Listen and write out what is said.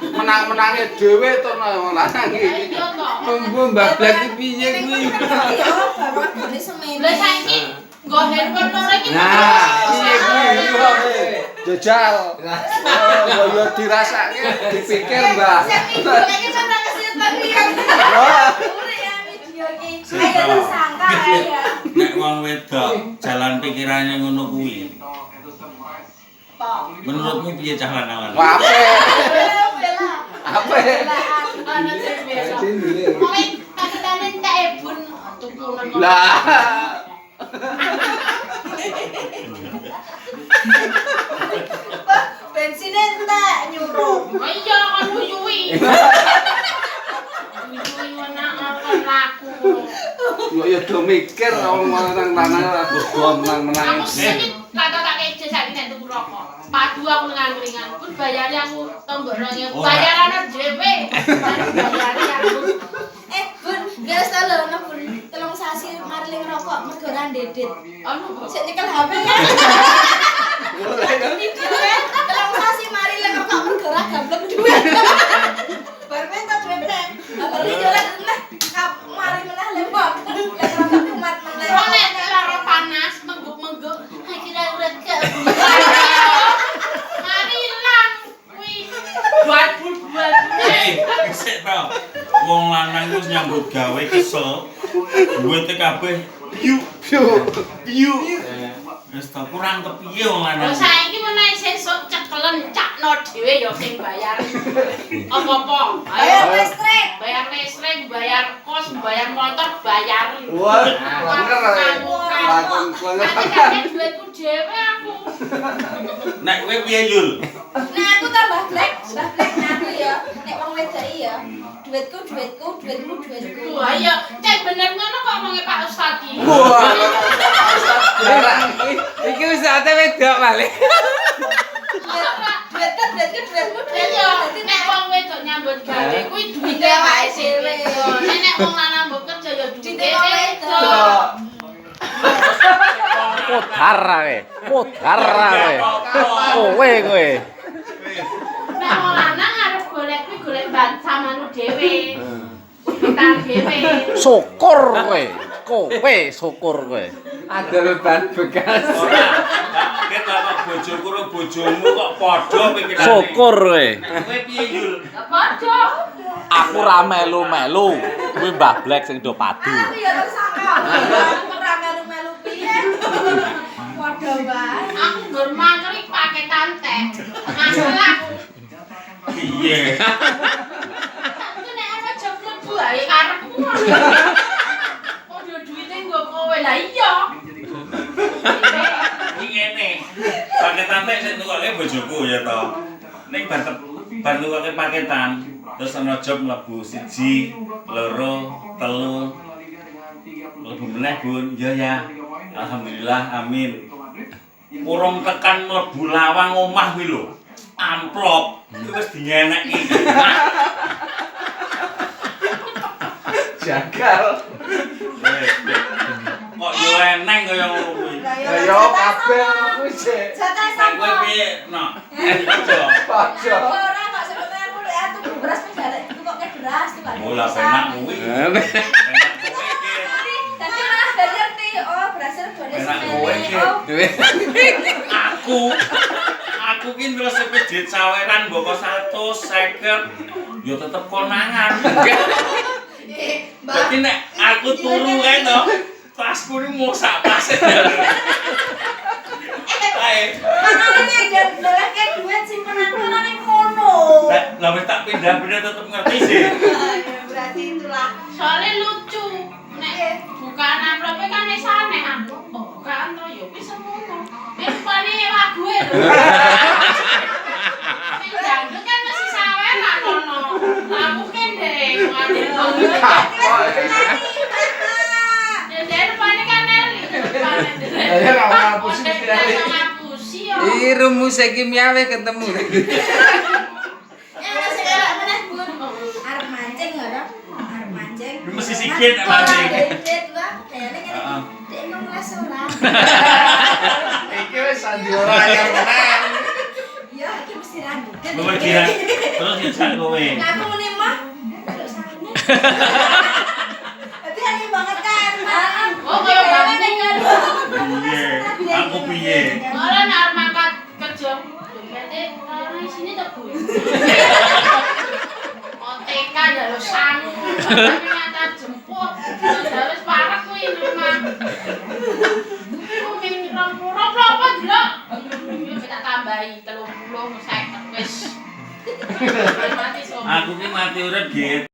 menang-menange dhewe to wong lanang iki. Mbok mbablas iki piye kuwi? Lah saiki nggo handphone loro iki. Nah, piye kuwi? Jajal. Yo dirasake dipikir, Mbah. Iki sampe kesetan iki. Ayo sangka ya. Nek wong wedok jalan pikirannya ngono kuwi. Menurutmu piye cah lanang? Apik. Apik. Ana sing biasa. Wong katane entek ebun tukunan kok. Lah. Bensin entek nyuruh. Iya kan nyuwi. Nyuwi ana apa laku. Yo do mikir wong lanang ora bodho menang-menang. Aku sing kata tak keje saiki nek tuku rokok. Padu aku nang-nang pun bayare aku tombok 2000. Bayarane dhewe. Bayare aku. Bun, guys ta lho Bun. Telung sasi marling rokok mergo ora ndedit. Ono sik nyekel HP. Telung sasi marling rokok mergo ora gablek duit. Bar minta duit neh. Bar iki ora mari meneh lembok. Lek rokok kumat meneh. Wong nek lara panas mengguk-mengguk, akhire urip ke. Mari ilang kuwi. Buat. Sik to. Wong lanang wis nyambut gawe kesel. Duwite kabeh piu. Wis to kurang kepiye wong lanang. Saiki menawa sesuk cekelen cakno dhewe ya sing bayar. Apa-apa. Ayo listrik, bayar kos, bayar motor, bayar. Wah, bener. Lakon duitku dhewe aku. Nek kowe piye Yul? Nah aku tambah black aku ya. Nek wong wedok ya. Duitku. Ayo, cek bener ngono kok omonge Pak Ustaz iki. Wah. Iki usate wedok balik. Duitku. Dadi nek wong wedok nyambut gawe kuwi duwite awake dhewe. Nek wong lanang mbok kerja ya duwite wedok. Podar ae. Kowe. Nek wong lanang arep golek kuwi golek samanu dhewe. Bentar dhewe. Syukur kowe. Ada beban bekas. Ora. Ket kok bojoku karo bojomu kok padha pikirane. Syukur kowe. Kowe piye Yul? Padha. Aku ra melu-melu. Kuwi Mbah Black sing do padu. Aku ya tersangka. Aku ra melu-melu piye? Padha wae. Aku nggur mangkrik paketan teh. Asal aku. Piye? Aku nek ana job mlebu ae karepku. Padha duwite nggo kowe. Lah iya. Iki ngene. Paketan teh sing tukoke bojoku ya to. Ning bar tukoke paketan, terus ana job mlebu 1, 2, 3. Mlebu meneh, Bun. Iya ya. Alhamdulillah, amin. Urung tekan mlebu lawang omah kuwi lho. Amplop itu wis dinyeneki. Jagal. Kok yo eneng kaya ngono kuwi. Ya yo kabeh kuwi sik. Jatah Nek kowe sampo. piye? Nok. Aja. Aja. Ora kok sebenarnya aku lek tuku beras penjalek kok ke beras tuh kan. Mula penak kuwi. Penak kowe iki. Tadi malah ngerti oh berasnya regane Penak kowe iki. Aku ki ngresep duit saweran mboko 150 yo tetep konangan. Dadi nek aku turu kae to, tasku ni mau sak pase. Kae. Manane ndeleke duit simpenanku nang kono. Lah wis tak pindah-pindah tetep ngerti sih. Berarti itulah. Soalnya lucu. Nek bukan amplopnya kan wis aneh aku. Bukan to ya wis ngono. Rupane lagu e lho. Nek janggut kan mesti saweran ono. Lagu kendeng ngene. Jadi rupane kan Eli. Ya ora ngapusi istilahnya. Ngapusi yo. Iki rumus kimia wis ketemu. Sing elek meneh Bun. Arep mancing ora? Arep mancing. Mesti sikit nek mancing. Sikit lah. Kayane ngene. Dek emang les ora. Iki wis sandiwara yang menang. Ya iki mesti randut. Kowe kira terus nyesal kowe. Aku muni mah. Dadi aneh banget kan. Oh, kaya banget kan. Piye? Aku piye? Ora nek arep mangkat kerja. Dompete ora isine to, Bu. OTK ya lo sangu. Tapi nyata jemput. Harus parek kuwi rumah. Mungkin apa delok. Tak tambahi 30 50 wis. Aku ki mati urip, Git.